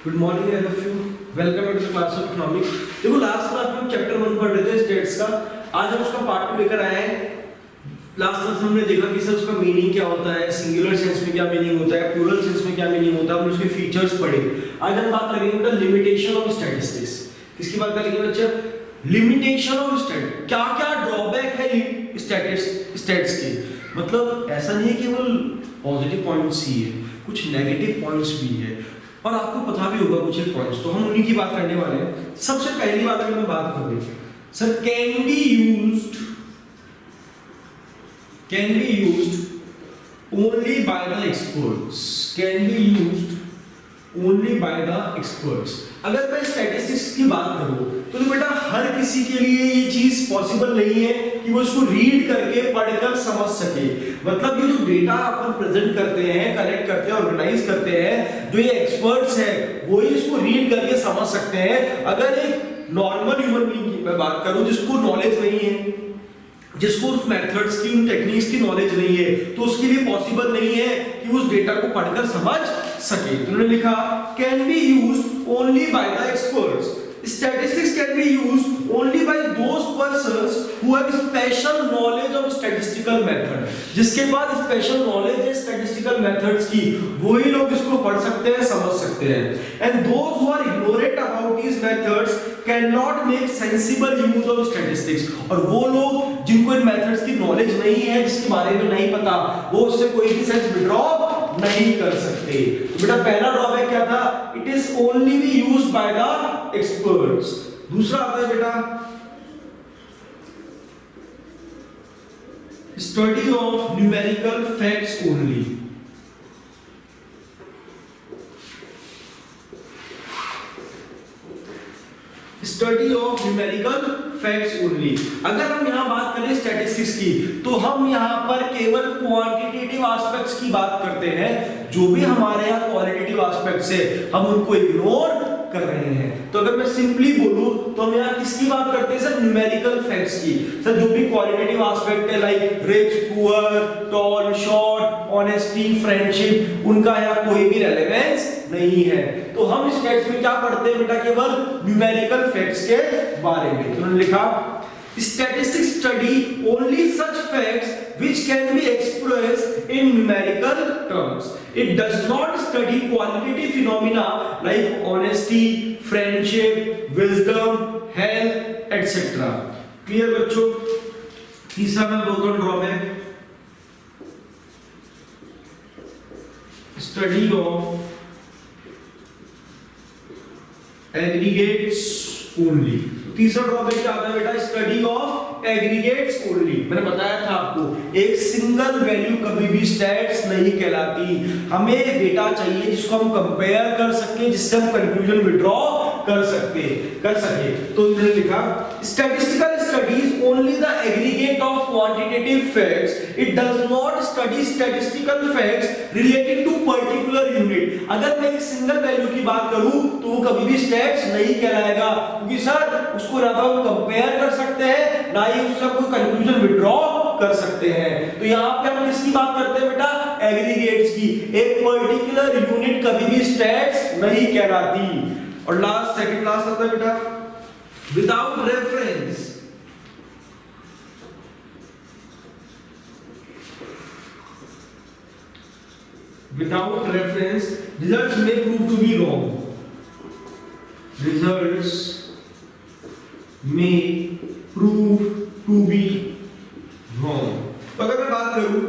Good morning all of you, welcome to the class of economics. देखो last class में हम chapter 1 पढ़ रहे थे स्टेट्स का। आज हम उसका पार्ट 2 लेकर आए हैं। लास्ट क्लास में हमने देखा कि सर उसका मीनिंग क्या होता है, सिंगुलर सेंस में क्या मीनिंग होता है, प्लूरल सेंस में क्या मीनिंग होता है, हमने उसके फीचर्स पढ़े। आज हम बात करेंगे बेटा लिमिटेशन ऑफ स्टैटिस्टिक्स। किसकी बात करेंगे बच्चा? Limitation of stat. क्या क्या ड्रॉबैक है स्टैट्स के। मतलब ऐसा नहीं है केवल पॉजिटिव पॉइंट्स ही है, कुछ नेगेटिव पॉइंट्स भी है और आपको पता भी होगा कुछ एक पॉइंट्स, तो हम उन्हीं की बात करने वाले हैं। सबसे पहली बात अगर मैं बात करूं sir, can be used only by the experts. Can be used only by the experts. अगर मैं स्टैटिस्टिक्स की बात करूं तो बेटा हर किसी के लिए ये चीज पॉसिबल नहीं है कि वो इसको रीड करके पढ़कर समझ सके। मतलब ये जो डेटा अपन प्रेजेंट करते हैं, कलेक्ट करते हैं, ऑर्गेनाइज करते हैं, जो ये एक्सपर्ट्स हैं वो ही इसको रीड करके समझ सकते हैं। अगर एक नॉर्मल ह्यूमन बीइंग की मैं बात करूं जिसको नॉलेज नहीं है, जिसको उस मेथड्स की, उन टेक्निक्स की नॉलेज नहीं है, तो उसके लिए पॉसिबल नहीं है कि उस डेटा को पढ़कर समझ सके। तो उन्होंने लिखा can be used only by the experts. Statistics can be used only by those persons who have special knowledge of statistical method। जिसके पास special knowledge है statistical methods की, वही लोग इसको पढ़ सकते हैं, समझ सकते हैं। And those who are ignorant about these methods cannot make sensible use of statistics। और वो लोग जिनको इन methods की knowledge नहीं है, जिसके बारे में नहीं पता, वो उससे कोई भी सेंस विड्रॉ नहीं कर सकते। तो बेटा पहला ड्रॉबैक क्या था? It is only be used by the experts. दूसरा आता है बेटा study of numerical facts only. Study of numerical facts only. अगर हम यहां बात करें स्टैटिस्टिक्स की तो हम यहां पर केवल क्वांटिटेटिव एस्पेक्ट्स की बात करते हैं। जो भी हमारे यहां क्वालिटेटिव एस्पेक्ट्स है हम उनको इग्नोर कर रहे हैं। तो अगर मैं सिंपली बोलूं तो हम यहां किसकी बात करते हैं सर? न्यूमेरिकल फैक्ट्स की। सर जो भी क्वालिटेटिव एस्पेक्ट है like rich, poor, tall, short, honesty, friendship, उनका यहां कोई भी रेलेवेंस नहीं है। तो हम इस टेक्स्ट में क्या पढ़ते हैं बेटा? केवल न्यूमेरिकल फैक्ट्स के बारे में। तो उन्होंने लिखा statistics study only such facts which can be expressed in numerical terms. It does not study qualitative phenomena like honesty, friendship, wisdom, health, etc. Clear बच्चों? तीसरा मैं बोलता हूँ drawback, study of aggregates only। तीसरा ड्रॉबैक क्या आता है बेटा? Study of aggregates only. मैंने बताया था आपको एक सिंगल वैल्यू कभी भी स्टैट्स नहीं कहलाती। हमें डेटा चाहिए जिसको हम कंपेयर कर सके, जिससे हम कंक्लूजन विड्रॉ कर सके। तो इन्होंने लिखा statistical studies only the aggregate of quantitative facts. It does not study statistical facts related to particular unit. अगर मैं एक सिंगल वैल्यू की बात करूं तो वो कभी भी स्टैट्स नहीं कहलाएगा, क्योंकि सर उसको ना तो हम कंपेयर कर सकते हैं ना ही उससे कोई कंक्लूजन विड्रॉ कर सकते हैं। तो यहाँ पे हम किसकी बात करते हैं बेटा? एग्रीगेट्स की। एक पर्टिकुलर यूनिट कभी भी स्टैट्स नहीं कहलाती। और लास्ट सेकंड लास्ट आता है बेटा without reference. Without reference, results may prove to be wrong. Results may prove to be wrong. तो अगर मैं बात करूं,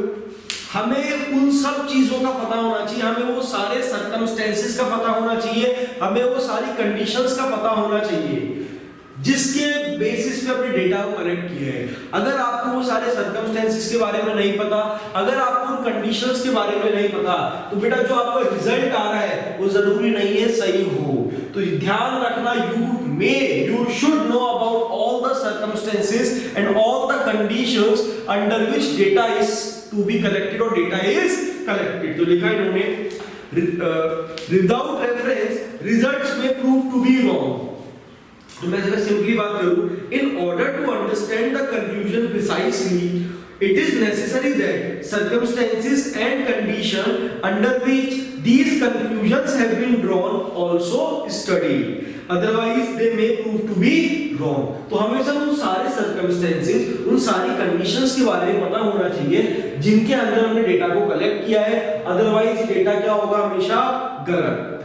हमें उन सब चीजों का पता होना चाहिए, हमें वो सारे सर्कमस्टेंसेस का पता होना चाहिए, हमें वो सारी कंडीशंस का पता होना चाहिए जिसके बेसिस पे अपने डेटा को कलेक्ट किया है। अगर आपको वो सारे सर्कमस्टेंसेस के बारे में नहीं पता, अगर आपको उन कंडीशंस के बारे में नहीं पता, तो बेटा जो आपका रिजल्ट आ रहा है वो जरूरी नहीं है सही हो। तो ध्यान रखना, you should know about all the circumstances and all the conditions under which data is to be collected or data is collected। तो लिखा इन्होंने without reference results may prove to be wrong। तो मैं जरा सिंपली बात करूं, in order to understand the conclusion precisely It is necessary that circumstances and conditions under which these conclusions have been drawn also studied, otherwise they may prove to be wrong। तो हमेशा उन सारे circumstances, उन सारी conditions के बारे में पता होना चाहिए जिनके अंदर हमने डेटा को कलेक्ट किया है, अदरवाइज डेटा क्या होगा, हमेशा गलत।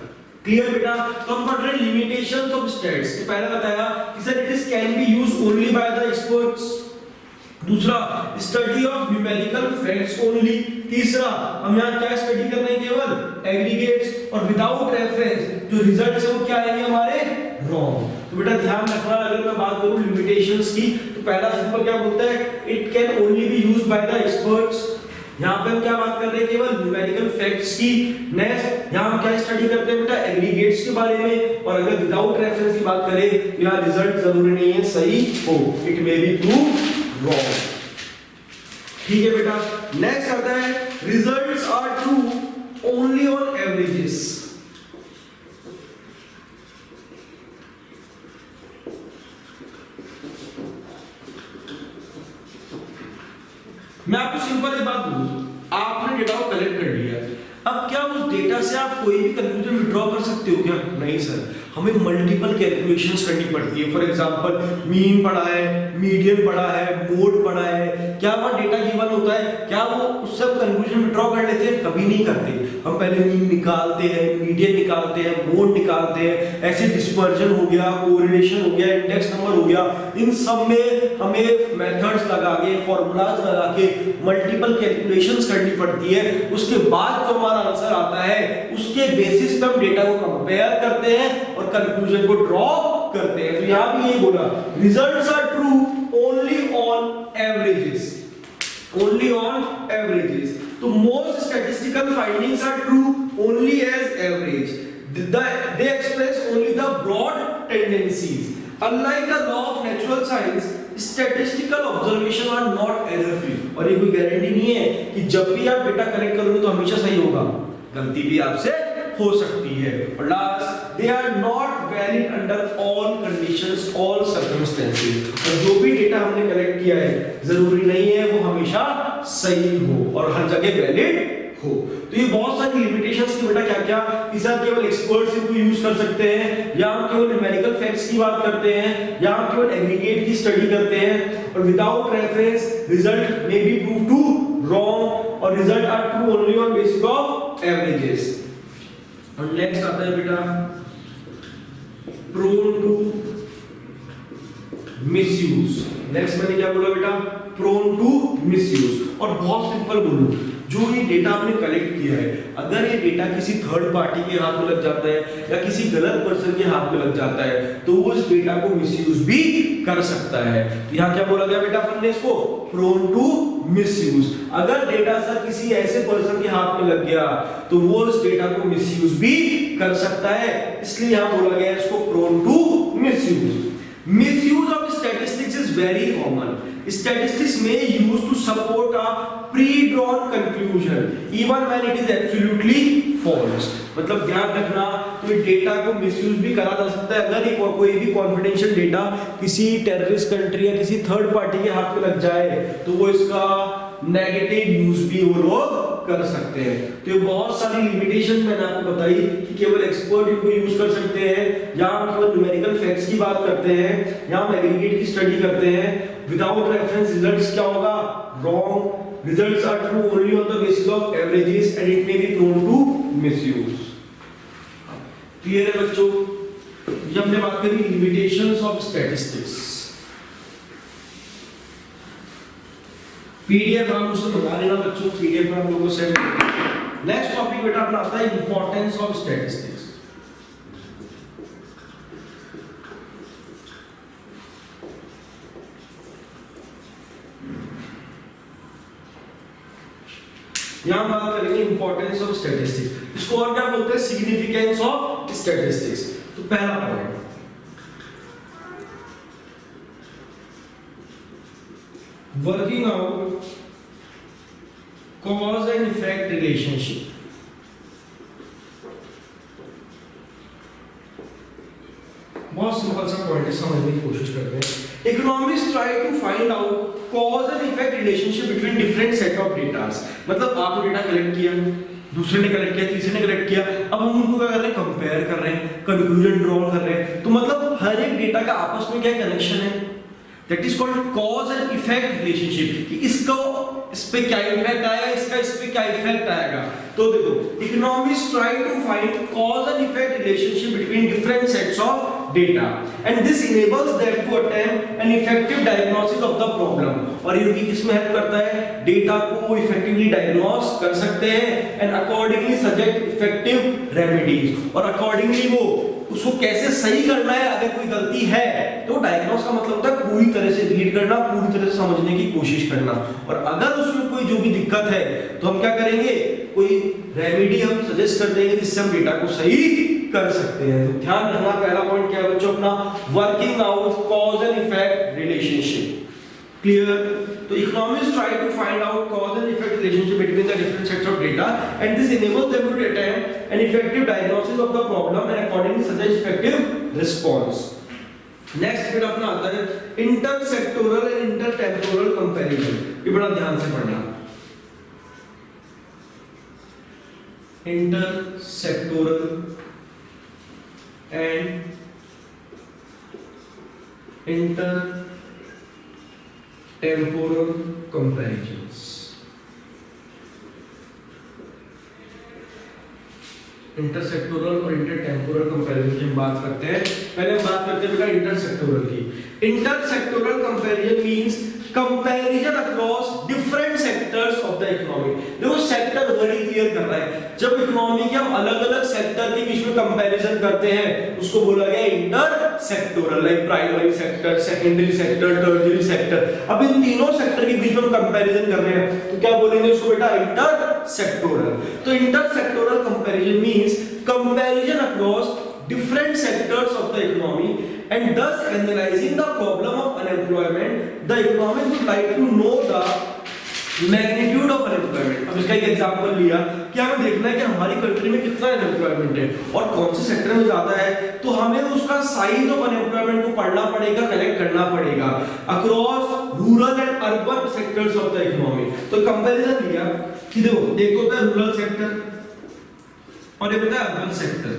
क्लियर बेटा? तो हम पढ़ रहे हैं लिमिटेशंस ऑफ स्टेट्स। तो पहला बताया कि sir it is can be used only by the experts. दूसरा study of numerical facts only. तीसरा हम यहां क्या स्टडी कर रहे हैं, केवल एग्रीगेट्स, और विदाउट रेफरेंस जो रिजल्ट्स है वो क्या आएंगे हमारे, रॉन्ग। तो बेटा ध्यान रखना, अगर मैं बात करूं लिमिटेशंस की, तो पहला सिंपल क्या बोलता है, it can only be used by the experts. यहाँ पे हम क्या बात कर रहे हैं, केवल न्यूमेरिकल फैक्ट्स की। नेक्स्ट यहाँ हम क्या स्टडी करते हैं बेटा, एग्रीगेट्स के बारे में। और अगर विदाउट रेफरेंस की बात करें तो यहाँ रिजल्ट जरूरी नहीं है सही हो, it may be prove wrong. ठीक है बेटा? नेक्स्ट आता है results are true only on averages. मैं आपको सिंपल एक बात बोलूं, आपने डेटा को कलेक्ट कर लिया, अब क्या उस डेटा से आप कोई भी कंक्लूजन विड्रॉ कर सकते हो क्या? नहीं सर, हमें मल्टीपल कैलकुलेशंस करनी पड़ती है। फॉर एग्जांपल मीन पढ़ा है, मीडियन पढ़ा है, मोड पढ़ा है, क्या वहां डेटा गिवन होता है, क्या वो उस सब कंक्लूजन विड्रॉ कर लेते हैं? कभी नहीं करते। हम पहले मीन निकालते हैं, मीडियन निकालते हैं, मोड निकालते हैं, ऐसे डिस्पर्जन हो गया, कोरिलेशन हो गया, इंडेक्स नंबर हो गया, इन सब में हमें मेथड्स लगा के, फॉर्मूलाज लगा के मल्टीपल कैलकुलेशंस करनी पड़ती है। उसके बाद जो हमारा आंसर आता है उसके बेसिस पे हम डेटा को कंपेयर करते हैं और कंक्लूजन को ड्रॉ करते हैं। तो यहां भी यही बोला, results are true only on averages, only on averages. तो most statistical findings are true only as average, they express only the broad tendencies, unlike the law of natural science statistical observation are not error free। और ये कोई guarantee नहीं है कि जब भी आप डेटा कलेक्ट करोगे तो हमेशा सही होगा, गलती भी आपसे हो सकती है। और last, they are not valid under all conditions, all circumstances। और जो भी डेटा हमने कलेक्ट किया है जरूरी नहीं है वो हमेशा सही हो और हर जगह वैलिड हो। तो ये बहुत सारी लिमिटेशंस की बेटा क्या क्या, कि सर केवल एक्सपर्ट्स इनको यूज कर सकते हैं, या हम केवल न्यूमेरिकल फैक्ट्स की बात करते हैं, या हम केवल एग्रीगेट की स्टडी करते हैं, और without reference result may be prove to wrong, और result are true only on basis of averages. और नेक्स्ट आता है बेटा प्रोन टू मिसयूज। नेक्स्ट मैंने क्या बोला बेटा, प्रोन टू मिसयूज। और बहुत सिंपल बोलूं, जो ये डेटा आपने कलेक्ट किया है, अगर ये डेटा किसी थर्ड पार्टी के हाथ में लग जाता है या किसी गलत पर्सन के हाथ में लग जाता है तो वो इस डेटा को मिसयूज भी कर सकता है। यहाँ क्या बोला गया बेटा अपन ने इसको, प्रोन टू मिसयूज। अगर डेटा सर किसी ऐसे पर्सन के हाथ में लग गया तो वो इस डेटा को मिसयूज भी कर सकता है, इसलिए यहाँ बोला गया इसको prone to misuse. Misuse of statistics is very common. Statistics may use to support a pre-drawn conclusion, even when it is absolutely false। मतलब ध्यान रखना, तो डेटा को मिसयूज भी करा जा सकता है। अगर ये कोई भी कॉन्फिडेंशियल डेटा किसी टेररिस्ट कंट्री या किसी थर्ड पार्टी के हाथ में लग जाए तो वो इसका नेगेटिव यूज भी वो लोग कर सकते हैं। तो ये बहुत सारी लिमिटेशंस मैंने आपको बताई कि केवल एक्सपर्ट इनको यूज कर सकते हैं, या हम केवल न्यूमेरिकल फैक्ट्स की बात करते हैं, या हम एग्रीगेट की स्टडी करते हैं। विदाउट रेफरेंस रिजल्ट्स क्या होगा, wrong. Results are true only on the basis of averages and it may be prone to misuse. Clear है बच्चों? ये हमने बात करी लिमिटेशंस ऑफ स्टैटिस्टिक्स। पीडीएफ हम उससे बता लेना बच्चों, पीडीएफ में हम लोगों से। नेक्स्ट टॉपिक बेटा अपना आता है इंपॉर्टेंस ऑफ स्टैटिस्टिक्स। यहां बात करेंगे इंपॉर्टेंस ऑफ स्टैटिस्टिक्स। इसको और क्या बोलते हैं, सिग्निफिकेंस ऑफ स्टैटिस्टिक्स। तो पहला point, working out cause and effect relationship. बहुत सिंपल सा पॉइंट है, समझने की कोशिश करते हैं। Economist try to find out cause and effect relationship between different set of data. मतलब आपने डेटा कलेक्ट किया, दूसरे ने कलेक्ट किया, तीसरे ने कलेक्ट किया, अब हम उनको क्या कर रहे हैं, कंपेयर कर रहे हैं, कंक्लूजन ड्रॉ कर रहे हैं। तो मतलब हर एक डेटा का आपस में क्या कनेक्शन है, that is called cause and effect relationship, कि इसको इस पे क्या इफेक्ट आएगा, इसका इस पे क्या इफेक्ट आएगा। तो देखो, economist try to find cause and effect relationship between different sets of data and this enables them to attempt an effective diagnosis of the problem। और ये भी किसमें हेल्प करता है, डेटा को इफेक्टिवली डायग्नोस कर सकते हैं and accordingly suggest effective remedies, और अकॉर्डिंगली वो उसको कैसे सही करना है, अगर कोई गलती है तो डायग्नोस का मतलब होता है पूरी तरह से रीड करना, पूरी तरह से समझने की कोशिश करना, और अगर उसमें कोई जो भी दिक्कत है तो हम क्या करेंगे, कोई रेमेडी हम सजेस्ट कर देंगे जिससे हम डेटा को सही कर सकते हैं। तो ध्यान रखना, पहला पॉइंट क्या है बच्चों अपना, working out cause and effect relationship. Clear? तो economist try to find out cause and effect relationship between the different sets of data and this enables them to attempt an effective diagnosis of the problem and accordingly suggest effective response। Next फिर अपना आता है intersectoral and intertemporal comparison. ये बड़ा ध्यान से पढ़ना, intersectoral and इंटरटेम्पोरल comparisons. Intersectoral और इंटरटेम्पोरल कंपैरिजन की हम बात करते हैं। पहले हम बात करते हैं बेटा इंटरसेक्टोरल की। Intersectoral comparison means comparison across different sectors of the economy. देखो सेक्टर बड़ी क्लियर कर रहा है, जब इकोनॉमी के हम अलग-अलग सेक्टर के बीच में कंपैरिजन करते हैं उसको बोला गया intersectoral, like primary sector, secondary sector, tertiary sector. अब इन तीनों सेक्टर के बीच में हम कंपैरिजन कर रहे हैं तो क्या बोलेंगे उसको बेटा, इंटरसेक्टोरल। तो intersectoral comparison means comparison across different sectors of the economy and thus analyzing the problem of unemployment, the economist would like to know the magnitude of unemployment। अब इसका एक एग्जांपल लिया कि हमें देखना है कि हमारी कंट्री में कितना अनएम्प्लॉयमेंट है और कौन से सेक्टर में ज्यादा है, तो हमें उसका साइज ऑफ अनएम्प्लॉयमेंट को पढ़ना पड़ेगा, कलेक्ट करना पड़ेगा across rural and urban sectors of the economy. तो कंपैरिजन लिया कि देखो, एक होता है रूरल सेक्टर और एक होता है अर्बन सेक्टर।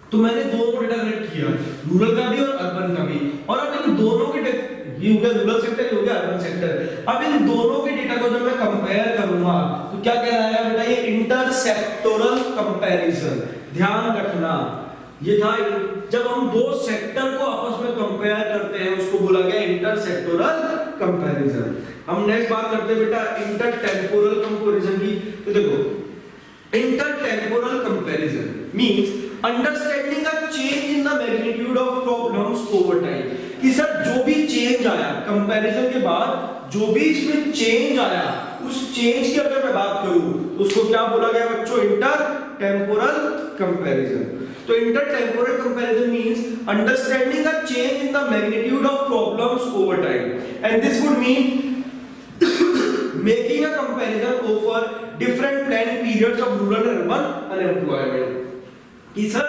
तो मैंने दोनों डेटा कलेक्ट किया, रूरल का भी और अर्बन का भी, और अब इन दोनों के ये हो गया रूरल सेक्टर, ये हो गया अर्बन सेक्टर। अब इन दोनों के डेटा को जब मैं कंपेयर करूंगा तो क्या कहलाएगा बेटा, ये इंटरसेक्टोरल कंपैरिजन। ध्यान रखना, ये था जब हम दो सेक्टर को आपस में कंपेयर करते हैं उसको बोला गया इंटरसेक्टोरल कंपैरिजन। हम नेक्स्ट बात करते हैं बेटा इंटरटेम्पोरल कंपैरिजन की। तो देखो intertemporal comparison means understanding the change in the magnitude of problems over time, कि सर जो भी चेंज आया कंपैरिजन के बाद, जो भी इसमें चेंज आया उस चेंज की अगर मैं बात करूं तो उसको क्या बोला गया बच्चों, इंटरटेम्पोरल कंपैरिजन। तो intertemporal comparison means understanding the change in the magnitude of problems over time and this would mean making a comparison over different planned periods of rural and urban unemployment। कि sir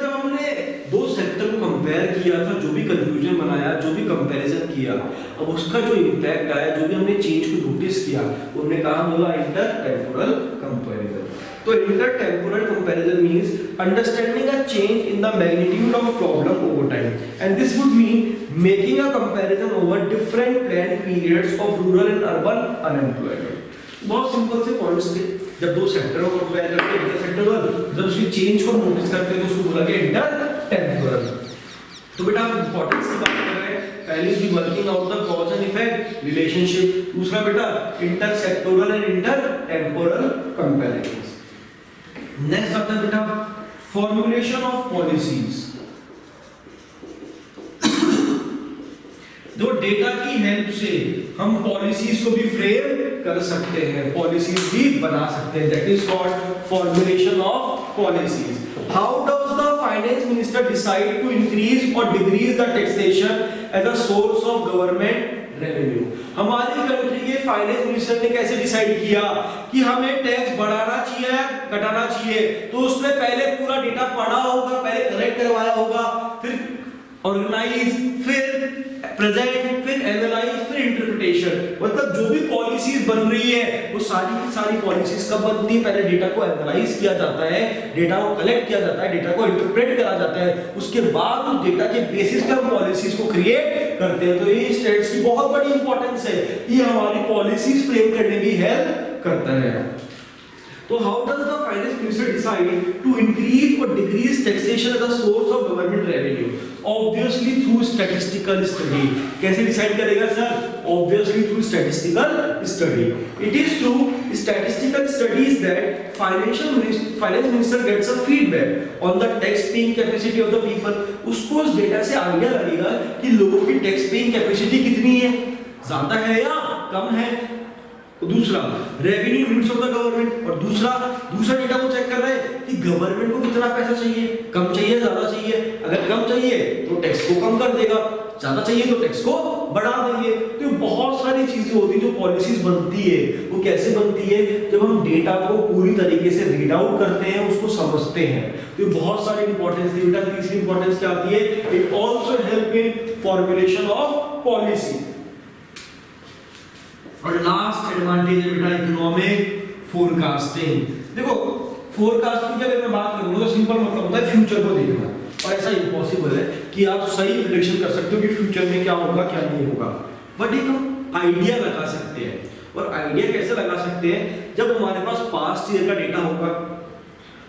जब हमने दो sector को compare किया था, जो भी conclusion बनाया, जो भी कंपैरिजन किया, अब उसका जो इंपैक्ट आया, जो भी हमने चेंज को नोटिस किया, उन्होंने कहा बोला इंटरटेम्पोरल कंपैरिजन। तो intertemporal comparison means understanding a change in the magnitude of problem over time and this would mean making a comparison over different plan periods of rural and urban unemployment. बहुत simple से points थे। जब दो सेक्टरों को compare करते हैं intersectoral, जब उसकी चेंज को नोटिस करते हैं तो उसको बोला गया इंटरटेम्पोरल। तो बेटा आप इंपॉर्टेंस की बात कर रहे हैं, पहली थी working out the cause and effect relationship, दूसरा बेटा इंटरसेक्टोरल एंड इंटरटेम्पोरल कंपैरिजंस। नेक्स्ट आता है बेटा फॉर्मुलेशन ऑफ पॉलिसीज। दो डेटा की हेल्प से हम पॉलिसीज को भी फ्रेम कर सकते हैं, पॉलिसीज भी बना सकते हैं, that is called formulation of policies. How does the finance minister decide to increase और decrease the taxation as a source of government revenue. हमारी कंट्री के फाइनेंस मिनिस्टर ने कैसे डिसाइड किया कि हमें टैक्स बढ़ाना चाहिए या घटाना चाहिए, तो उसने पहले पूरा डेटा पढ़ा होगा, पहले कलेक्ट करवाया होगा, फिर ऑर्गेनाइज, फिर प्रेजेंट, फिर एनालाइज, फिर इंटरप्रिटेशन। मतलब जो भी पॉलिसीज बन रही है वो सारी की सारी पॉलिसीज कब बनती है? पहले डेटा को एनालाइज किया जाता है, डेटा को कलेक्ट किया जाता है, डेटा को इंटरप्रेट करा जाता है, उसके बाद उस डेटा के बेसिस पे हम पॉलिसीज को क्रिएट करते हैं। तो ये स्टेट्स की बहुत बड़ी इंपॉर्टेंस है, ये हमारी पॉलिसीज फ्रेम करने में हेल्प करता है। तो how does the finance minister decide to increase और decrease taxation as a source of government revenue? Obviously through statistical study. कैसे डिसाइड करेगा sir? Obviously through statistical study. It is through statistical studies that finance minister gets a feedback on the tax paying capacity of the people. उसको उस data से idea लगेगा कि लोगों की tax paying capacity कितनी है, ज्यादा है या कम है। दूसरा revenue needs of the government, और दूसरा डेटा को चेक कर रहे हैं कि गवर्नमेंट को कितना पैसा चाहिए, कम चाहिए ज्यादा चाहिए। अगर कम चाहिए तो टैक्स को कम कर देगा, ज्यादा चाहिए तो टैक्स को बढ़ा देंगे। तो बहुत सारी चीजें होती हैं जो पॉलिसीज बनती है। वो कैसे बनती है? जब हम डेटा को पूरी तरीके से रीड आउट करते हैं, उसको समझते हैं। तो बहुत सारी इंपॉर्टेंस थी बेटा। तीसरी इंपॉर्टेंस क्या आती है? It also help in formulation of policy. और लास्ट एडवांटेज है बेटा इकोनॉमिक फोरकास्टिंग। देखो फोरकास्टिंग की अगर मैं बात करूं तो सिंपल मतलब होता है फ्यूचर को देखना, और ऐसा इम्पॉसिबल है कि आप सही प्रेडिक्शन कर सकते हो कि फ्यूचर में क्या होगा क्या नहीं होगा, बट एक हम आइडिया लगा सकते हैं। और आइडिया कैसे लगा सकते हैं? जब हमारे पास पास्ट ईयर का डेटा होगा,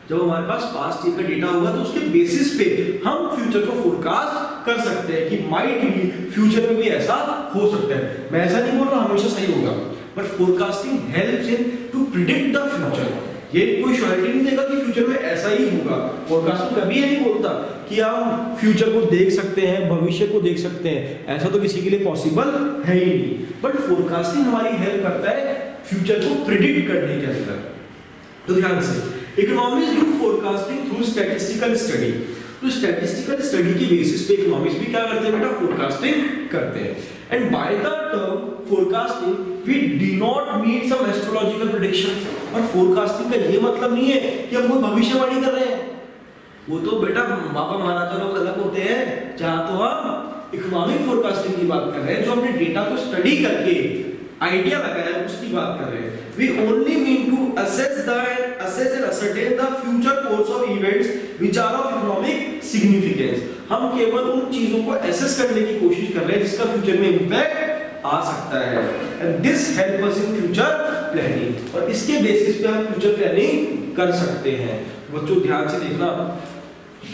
जब हमारे पास पास्ट ईयर का डेटा होगा तो उसके बेसिस पे हम फ्यूचर को फोरकास्ट कर सकते हैं कि माइट बी फ्यूचर में भी ऐसा हो सकता है। मैं ऐसा नहीं बोल रहा हमेशा सही होगा, but forecasting helps in to predict the future. ये कोई श्योरिटी नहीं देगा कि फ्यूचर में ऐसा ही होगा। फोरकास्टिंग कभी नहीं बोलता कि हम फ्यूचर को देख सकते हैं, भविष्य को देख सकते हैं, ऐसा तो किसी के लिए पॉसिबल है ही नहीं। बट फोरकास्टिंग हमारी हेल्प करता है फ्यूचर को प्रिडिक्ट करने के अंदर। तो ध्यान से, economist do forecasting through statistical study. तो स्टैटिस्टिकल स्टडी की बेसिस पे इकोनॉमिस्ट भी क्या करते हैं बेटा? फोरकास्टिंग करते हैं। And by the term forecasting we do not mean some astrological prediction. और फोरकास्टिंग का ये मतलब नहीं है कि हम कोई भविष्यवाणी कर रहे हैं। वो तो बेटा बाबा महाराजा लोग अलग होते हैं, जहां तो हम इकोनॉमिक फोरकास्टिंग की बात कर रहे हैं, जो हमने डेटा को स्टडी करके आइडिया लगाया उसकी बात कर रहे हैं। We only mean to assess and ascertain the future course of events which are of economic significance। हम केवल उन चीजों को एसेस करने की कोशिश कर रहे हैं जिसका फ्यूचर में इंपैक्ट आ सकता है। And this help us in future planning। और इसके बेसिस पे हम फ्यूचर प्लानिंग कर सकते हैं। बच्चों ध्यान से देखना,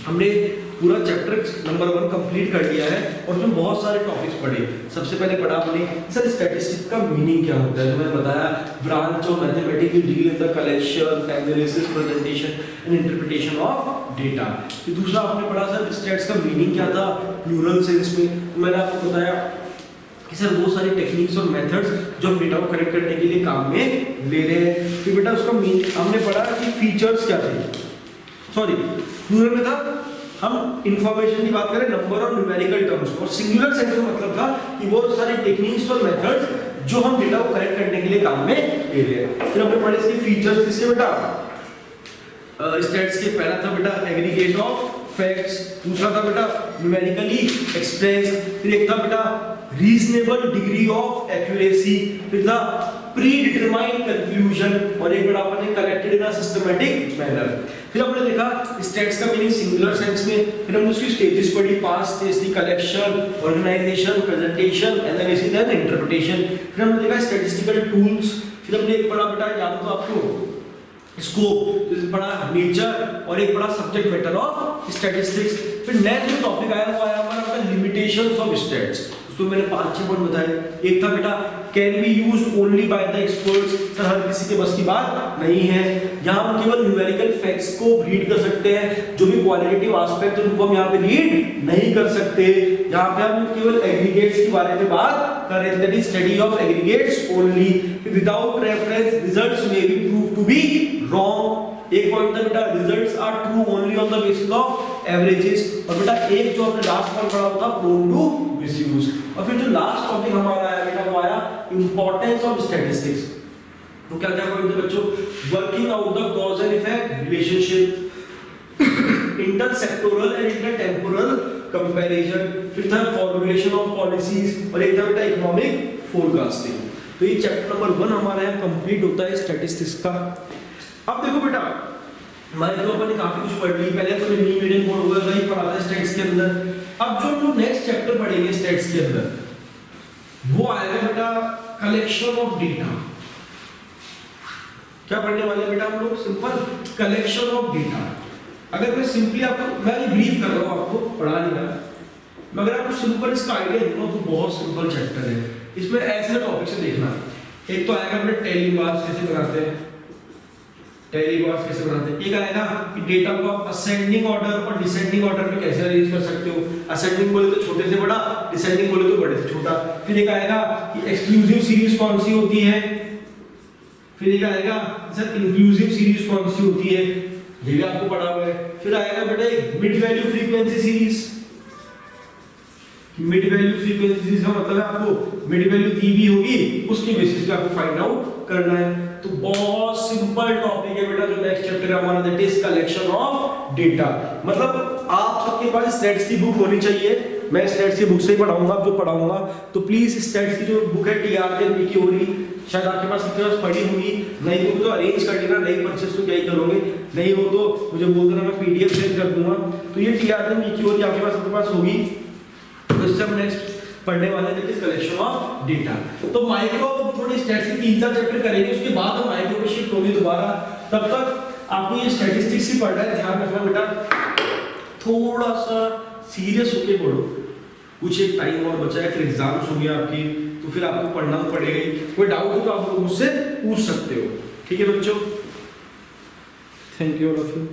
हमने पूरा चैप्टर नंबर 1 कंप्लीट कर लिया है और उसमें बहुत सारे टॉपिक्स पढ़े। सबसे पहले पढ़ा हमने सर स्टैटिस्टिक्स का मीनिंग क्या होता है, जो मैंने बताया branch of mathematics deal in the collection, analysis, presentation and interpretation of data. फिर दूसरा आपने पढ़ा सर स्टैट्स का मीनिंग क्या था प्लूरल सेंस में। तो मैंने आपको बताया कि सर वो सारी टेक्निक्स और मेथड्स जो हम डेटा को कलेक्ट करने के लिए काम में ले रहे हैं। फिर बेटा उसका मीनिंग हमने पढ़ा कि फीचर्स क्या थे, सॉरी प्लूरल में था हम इंफॉर्मेशन की बात करें नंबर और न्यूमेरिकल टर्म्स, और सिंगुलर सेंस में मतलब था कि वो सारी टेक्निक्स और मेथड्स जो हम डेटा को कलेक्ट करने के लिए काम में ले रहे हैं। फिर हमने पढ़े इसके फीचर्स किसके बेटा स्टैट्स के। पहला था बेटा एग्रीगेट ऑफ फैक्ट्स, दूसरा था बेटा न्यूमेरिकली एक्सप्रेस, फिर एक था बेटा रीजनेबल डिग्री ऑफ एक्यूरेसी, फिर था प्री डिटरमाइंड कंक्लूजन, और एक बड़ा अपने collected in a systematic manner. फिर हमने देखा स्टैट्स का मीनिंग सिंगुलर सेंस में। फिर हमने उसकी स्टेजेस पढ़ी, पास्ट स्टेज थी collection, organisation, presentation, analysis and interpretation. फिर हमने देखा स्टैटिस्टिकल टूल्स। फिर हमने एक बड़ा बेटा याद तो आपको स्कोप, जिसमें बड़ा नेचर, और एक बड़ा सब्जेक्ट मैटर ऑफ स्टैटिस्टिक्स। फिर नेक्स्ट जो टॉपिक आया वो आया हमारा लिमिटेशंस ऑफ स्टैट्स। उसमें मैंने 5-6 पॉइंट बताए। एक था बेटा can be used only by the experts. Sir हर किसी के बस की बात नहीं है, यहाँ हम केवल न्यूमेरिकल फैक्ट्स को रीड कर सकते हैं, जो भी क्वालिटेटिव एस्पेक्ट है उनको हम यहाँ पे रीड नहीं कर सकते। यहाँ पे हम केवल एग्रीगेट्स के बारे में बात कर रहे थे, that is study of aggregates only. Without reference results may be prove to be wrong. एक पॉइंट था बेटा results are true only on the basis of averages. और बेटा एक जो हमने लास्ट पॉइंट पढ़ा था प्रोन टू मिसयूज। और फिर जो लास्ट टॉपिक हमारा आया बेटा वो आया इंपॉर्टेंस ऑफ स्टैटिस्टिक्स। तो क्या क्या पॉइंट थे बच्चों? Working out the cause and effect relationship, intersectoral and intertemporal comparison, फिर था फॉर्मुलेशन ऑफ पॉलिसीज और एक था बेटा इकोनॉमिक फोरकास्टिंग। तो ये चैप्टर नंबर 1 हमारा यहाँ कंप्लीट होता है स्टैटिस्टिक्स का। अब देखो बेटा हमारे तो अपन ने काफी कुछ पढ़ ली, पहले तो मीन मीडियन मोड वगैरह ही पढ़ा था स्टैट्स के अंदर। अब जो हम लोग नेक्स्ट चैप्टर पढ़ेंगे स्टैट्स के अंदर वो आएगा बेटा कलेक्शन ऑफ डेटा। क्या पढ़ने वाले बेटा हम लोग? Simple collection of data. अगर मैं सिंपली आपको मैं ब्रीफ कर रहा हूँ, आपको पढ़ा नहीं रहा, मगर आपको सिंपल इसका आइडिया दूंगा तो बहुत सिंपल चैप्टर है। इसमें ऐसे टॉपिक से देखना, एक तो आएगा अपने टेली बार्स कैसे बनाते हैं, टेली बार्स कैसे बनाते हैं। एक आएगा कि डेटा को आप असेंडिंग ऑर्डर और डिसेंडिंग ऑर्डर में कैसे अरेंज कर सकते हो। असेंडिंग बोले तो छोटे से बड़ा, डिसेंडिंग बोले तो बड़े से छोटा। फिर एक आएगा कि एक्सक्लूसिव सीरीज कौन सी होती है, फिर एक आएगा सर इंक्लूसिव सीरीज कौन सी होती है, ये भी आपको पढ़ा हुआ है। फिर आएगा बेटा एक mid value frequency series. Mid value frequency series का मतलब है आपको मिड वैल्यू दी भी होगी, उसके बेसिस पे आपको फाइंड आउट करना है। तो बहुत सिंपल टॉपिक है बेटा जो नेक्स्ट चैप्टर है हमारा, that is collection of data. मतलब आप सबके पास स्टैट्स की बुक होनी चाहिए। मैं स्टैट्स की बुक से ही पढ़ाऊंगा, जो पढ़ाऊंगा तो प्लीज स्टैट्स की जो बुक है टीआरके की हो रही, शायद आपके पास कितने पास पढ़ी होगी, नहीं हो तो अरेंज कर लेना, नहीं परचेस तो क्या ही करोगे, नहीं हो तो मुझे बोल देना, मैं पीडीएफ सेंड कर दूंगा। तो ये टीआरके की हो रही आपके पास सबके पास होगी। तो इससे हम नेक्स्ट पढ़ने वाले हैं that is collection of data. तो माइक्रो थोड़ी स्टैट्स के 3-4 चैप्टर करेंगे, उसके बाद हम माइक्रो पे शिफ्ट होंगे दोबारा। तब तक आपको ये स्टैटिस्टिक्स ही पढ़ना है, ध्यान रखना बेटा, थोड़ा सा सीरियस होके पढ़ो। कुछ एक टाइम और बचा है, फिर एग्जाम्स हो गया आपकी, तो फिर आपको पढ़ना तो पड़ेगा ही। कोई डाउट हो तो आप मुझसे पूछ सकते हो, ठीक है बच्चों? Thank you all of you.